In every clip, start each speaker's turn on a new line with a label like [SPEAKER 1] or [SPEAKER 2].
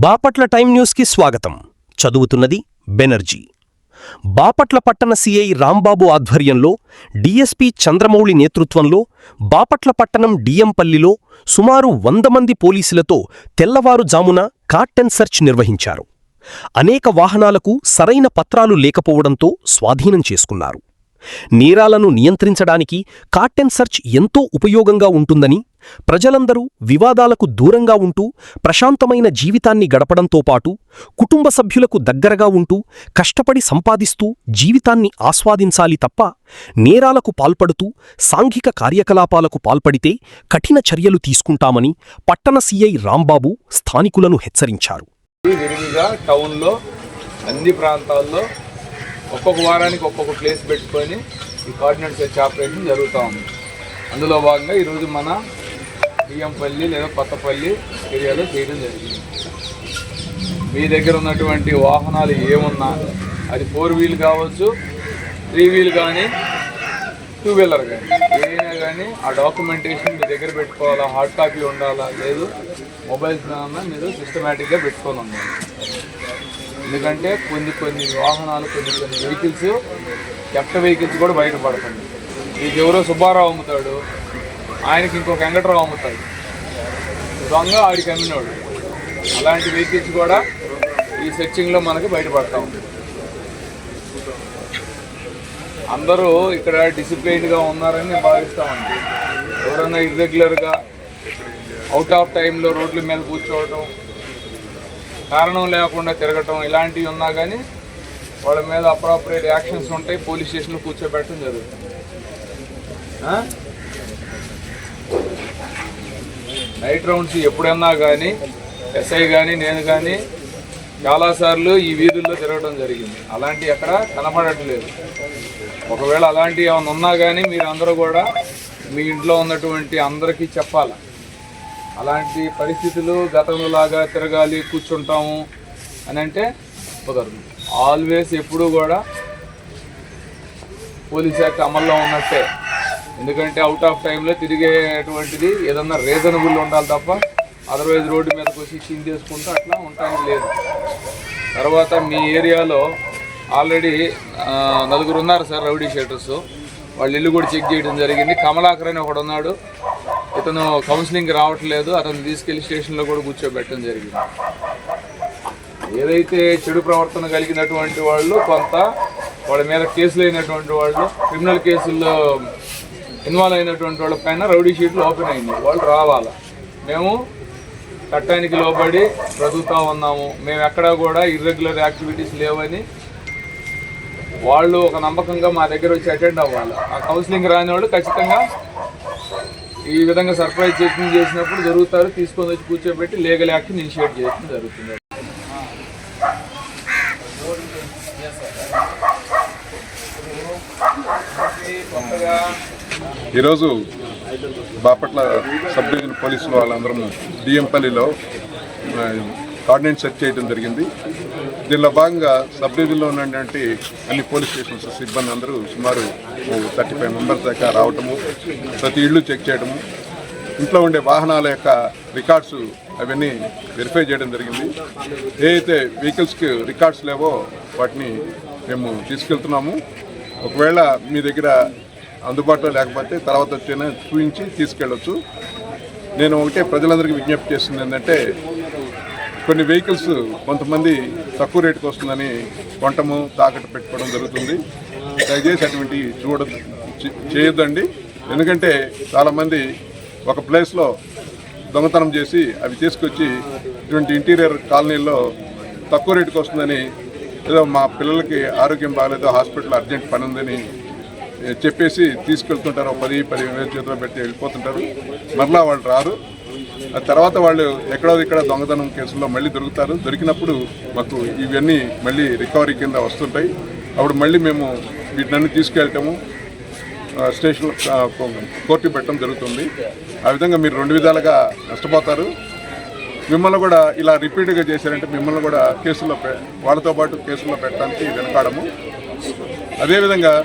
[SPEAKER 1] Bapatla time న్యూస్కి స్వాగతం. చదువుతున్నది బెనర్జీ. బాపట్ల పట్టణ సిఐ రాంబాబు ఆధ్వర్యంలో డీఎస్పీ చంద్రమౌళి నేతృత్వంలో బాపట్ల పట్టణం డిఎంపల్లిలో సుమారు 100 మంది పోలీసులతో తెల్లవారుజామున కార్టెన్ సెర్చ్ నిర్వహించారు. అనేక వాహనాలకు సరైన పత్రాలు లేకపోవడంతో స్వాధీనం చేసుకున్నారు. నేరాలను నియంత్రించడానికి కార్టెన్ సెర్చ్ ఎంతో ఉపయోగంగా ఉంటుందని, ప్రజలందరూ వివాదాలకు దూరంగా ఉంటూ ప్రశాంతమైన జీవితాన్ని గడపడంతో పాటు కుటుంబ సభ్యులకు దగ్గరగా ఉంటూ కష్టపడి సంపాదిస్తూ జీవితాన్ని ఆస్వాదించాలి తప్ప నేరాలకు పాల్పడుతూ సాంఘిక కార్యకలాపాలకు పాల్పడితే కఠిన చర్యలు తీసుకుంటామని పట్టణ సీఐ రాంబాబు స్థానికులను హెచ్చరించారు.
[SPEAKER 2] టౌన్లో అన్ని ప్రాంతాల్లో ఒక్కొక్క వారానికి ఒక్కొక్క ప్లేస్ పెట్టుకొని ఈ కోఆర్డినేట్ సెర్చ్ ఆపరేషన్ జరుగుతూ ఉంది. అందులో భాగంగా ఈరోజు మన డిఎంపల్లి లేదా కొత్తపల్లి ఏరియాలో చేయడం జరిగింది. మీ దగ్గర ఉన్నటువంటి వాహనాలు ఏమున్నా, అది 4 వీల్ కావచ్చు, 3 వీల్ కానీ, 2 వీలర్ కానీ, ఏదైనా కానీ ఆ డాక్యుమెంటేషన్ మీ దగ్గర పెట్టుకోవాలా, హార్డ్ కాపీ ఉండాలా, లేదు మొబైల్స్ మీరు సిస్టమేటిక్గా పెట్టుకొని ఉండాలి. ఎందుకంటే కొన్ని వాహనాలు, కొన్ని వెహికల్స్, కెప్ట వెహికల్స్ కూడా బయటపడుతుంది. మీకు ఎవరో సుబ్బారావు అమ్ముతాడు, ఆయనకి ఇంకొక వెంకటరావు అమ్ముతాడు, దొంగ ఆడికి అమ్మినాడు. అలాంటి వెహికల్స్ కూడా ఈ సెర్చింగ్లో మనకి బయటపడతా ఉంది. అందరూ ఇక్కడ డిసిప్లైన్డ్గా ఉన్నారని నేను భావిస్తామండి. ఎవరైనా ఇర్రెగ్యులర్గా అవుట్ ఆఫ్ టైంలో రోడ్ల మీద కూర్చోవటం, కారణం లేకుండా తిరగటం, ఇలాంటివి ఉన్నా కానీ వాళ్ళ మీద అప్రాపరియేట్ యాక్షన్స్ ఉంటాయి. పోలీస్ స్టేషన్లో కూర్చోబెట్టడం జరుగుతుంది. నైట్ రౌండ్స్ ఎప్పుడన్నా కానీ ఎస్ఐ కానీ నేను కానీ చాలాసార్లు ఈ వీధుల్లో తిరగడం జరిగింది. అలాంటివి ఎక్కడ కనపడట్లేదు. ఒకవేళ అలాంటివి ఏమైనా ఉన్నా కానీ మీరు అందరూ కూడా మీ ఇంట్లో ఉన్నటువంటి అందరికీ చెప్పాలి. అలాంటి పరిస్థితులు గతంలో లాగా తిరగాలి, కూర్చుంటాము అని అంటే కుదరదు. ఆల్వేస్ ఎప్పుడూ కూడా పోలీస్ యాక్ట్ అమల్లో ఉన్నట్టే. ఎందుకంటే అవుట్ ఆఫ్ టైంలో తిరిగేటువంటిది ఏదన్నా రీజనబుల్ ఉండాలి తప్ప అదర్వైజ్ రోడ్డు మీదకి వచ్చి చిందేసుకుంటూ అట్లా ఉండడానికి లేదు. తర్వాత మీ ఏరియాలో ఆల్రెడీ 4 ఉన్నారు సార్ రౌడీ షీటర్స్. వాళ్ళ ఇల్లు కూడా చెక్ చేయడం జరిగింది. కమలాకర్ అని ఒకడు ఉన్నాడు, ఇతను కౌన్సిలింగ్కి రావట్లేదు, అతను తీసుకెళ్లి స్టేషన్లో కూడా కూర్చోబెట్టడం జరిగింది. ఏదైతే చెడు ప్రవర్తన కలిగినటువంటి వాళ్ళు, కొంత వాళ్ళ మీద కేసులు అయినటువంటి వాళ్ళు, క్రిమినల్ కేసుల్లో ఇన్వాల్వ్ అయినటువంటి వాళ్ళ పైన రౌడీ షీట్లు ఓపెన్ అయింది. వాళ్ళు రావాలా. మేము చట్టానికి లోబడి బ్రతుకుతూ ఉన్నాము, మేము ఎక్కడా కూడా ఇర్రెగ్యులర్ యాక్టివిటీస్ లేవని వాళ్ళు ఒక నమ్మకంగా మా దగ్గర వచ్చి అటెండ్ అవ్వాలి. ఆ కౌన్సిలింగ్ రాని వాళ్ళు ఖచ్చితంగా ఈ విధంగా సర్ప్రైజ్ చెకింగ్ చేసినప్పుడు జరుగుతారు. తీసుకొని వచ్చి కూర్చోబెట్టి లీగల్ యాక్షన్ ఇనిషియేట్ చేయడం జరుగుతుంది.
[SPEAKER 3] ఈరోజు బాపట్ల సబ్ డివిజన్ పోలీసులు వాళ్ళందరము డిఎంపల్లిలో కోఆర్డినేట్ సెర్చ్ చేయడం జరిగింది. దీనిలో భాగంగా సబ్ డివిజన్లో ఉన్నటువంటి అన్ని పోలీస్ స్టేషన్స్ సిబ్బంది అందరూ సుమారు 35 మెంబర్స్ దాకా రావటము, ప్రతి ఇళ్ళు చెక్ చేయడము, ఇంట్లో ఉండే వాహనాల యొక్క రికార్డ్స్ అవన్నీ వెరిఫై చేయడం జరిగింది. ఏదైతే వెహికల్స్కి రికార్డ్స్ లేవో వాటిని మేము తీసుకెళ్తున్నాము. ఒకవేళ మీ దగ్గర అందుబాటులో లేకపోతే తర్వాత వచ్చైనా చూపించి తీసుకెళ్ళవచ్చు. నేను ఒకటే ప్రజలందరికీ విజ్ఞప్తి చేస్తుంది ఏంటంటే, కొన్ని వెహికల్స్ కొంతమంది తక్కువ రేటుకు వస్తుందని కొంటము, తాకట్టు పెట్టుకోవడం జరుగుతుంది. దయచేసి అటువంటి చేయొద్దండి. ఎందుకంటే చాలామంది ఒక ప్లేస్లో దొంగతనం చేసి అవి తీసుకొచ్చి ఇటువంటి ఇంటీరియర్ కాలనీల్లో తక్కువ రేటుకు వస్తుందని, ఏదో మా పిల్లలకి ఆరోగ్యం బాగాలేదు, హాస్పిటల్ అర్జెంట్ పని ఉందని చెప్పేసి తీసుకెళ్తుంటారు. 10-15 వేలు చేతిలో పెట్టి వెళ్ళిపోతుంటారు. మరలా వాళ్ళు రారు. ఆ తర్వాత వాళ్ళు ఎక్కడో ఇక్కడ దొంగతనం కేసుల్లో మళ్ళీ దొరుకుతారు. దొరికినప్పుడు మాకు ఇవన్నీ మళ్ళీ రికవరీ కింద వస్తుంటాయి. అప్పుడు మళ్ళీ మేము వీటినన్నీ తీసుకెళ్ళటము, స్టేషన్ కోర్టు పెట్టడం జరుగుతుంది. ఆ విధంగా మీరు 2 విధాలుగా నష్టపోతారు. మిమ్మల్ని కూడా ఇలా రిపీట్గా చేశారంటే మిమ్మల్ని కూడా కేసుల్లో వాళ్ళతో పాటు కేసుల్లో పెట్టడానికి వెనకాడము. అదేవిధంగా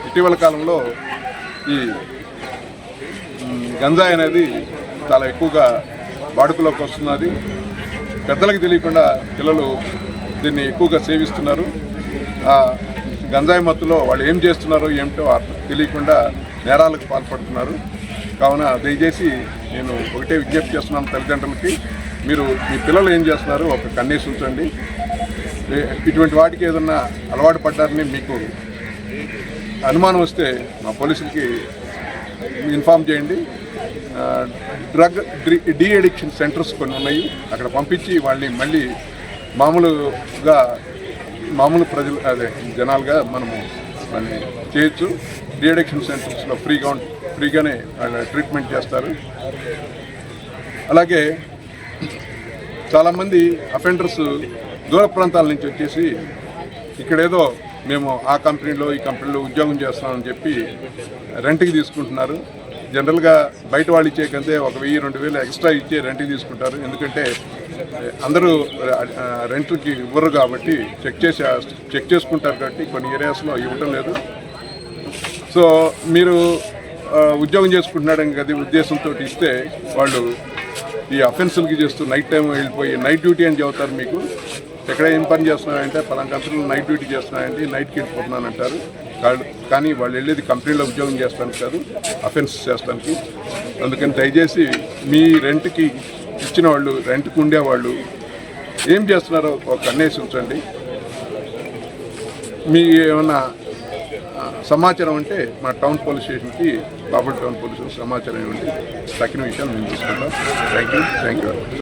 [SPEAKER 3] ఇటీవల కాలంలో ఈ గంజాయి అనేది చాలా ఎక్కువగా వాడుకలోకి వస్తున్నది. పెద్దలకు తెలియకుండా పిల్లలు దీన్ని ఎక్కువగా సేవిస్తున్నారు. గంజాయి మత్తులో వాళ్ళు ఏం చేస్తున్నారో ఏమిటో తెలియకుండా నేరాలకు పాల్పడుతున్నారు. కావున దయచేసి నేను ఒకటే విజ్ఞప్తి చేస్తున్నాను తల్లిదండ్రులకి, మీరు మీ పిల్లలు ఏం చేస్తున్నారో ఒక కన్నేసి ఉంచండి. ఇటువంటి వాటికి ఏదన్నా అలవాటు పడ్డారని మీకు అనుమానం వస్తే మా పోలీసులకి ఇన్ఫామ్ చేయండి. డ్రగ్ డీ అడిక్షన్ సెంటర్స్ కొన్ని ఉన్నాయి, అక్కడ పంపించి వాళ్ళని మళ్ళీ మామూలు ప్రజలు జనాలుగా మనము వాళ్ళని చేయొచ్చు. డీ అడిక్షన్ సెంటర్స్లో ఫ్రీగానే వాళ్ళ ట్రీట్మెంట్ చేస్తారు. అలాగే చాలామంది అఫెండర్స్ దూర ప్రాంతాల నుంచి వచ్చేసి ఇక్కడేదో మేము ఆ కంపెనీలో ఈ కంపెనీలో ఉద్యోగం చేస్తామని చెప్పి రెంట్కి తీసుకుంటున్నారు. జనరల్గా బయట వాళ్ళు ఇచ్చే కంటే 1,000-2,000 ఎక్స్ట్రా ఇచ్చే రెంట్కి తీసుకుంటారు. ఎందుకంటే అందరూ రెంట్కి ఇవ్వరు కాబట్టి చెక్ చేసుకుంటారు కాబట్టి కొన్ని ఏరియాస్లో ఇవ్వటం లేదు. సో మీరు ఉద్యోగం చేసుకుంటున్నాడని కదా ఉద్దేశంతో ఇస్తే వాళ్ళు ఈ అఫెన్సులకి చేస్తూ నైట్ టైం వెళ్ళిపోయి నైట్ డ్యూటీ అని చెబుతారు. మీకు ఎక్కడ ఏం పని చేస్తున్నారంటే పలానా కంపెనీలో నైట్ డ్యూటీ చేస్తున్నారంటే నైట్కి వెళ్ళిపోతున్నాను అంటారు. కానీ వాళ్ళు వెళ్ళేది కంపెనీలో ఉద్యోగం చేస్తానికి కాదు, అఫెన్స్ చేస్తానికి. అందుకని దయచేసి మీ రెంట్కి ఇచ్చిన వాళ్ళు, రెంట్కి ఉండేవాళ్ళు ఏం చేస్తున్నారో ఒక కన్నేసి ఉంచండి. మీ ఏమన్నా సమాచారం అంటే మా టౌన్ పోలీస్ స్టేషన్కి, బాపట్ల టౌన్ పోలీస్ స్టేషన్ సమాచారం ఇవ్వండి. తక్కిన విషయాలు మేము చూసుకుంటాం. Thank you.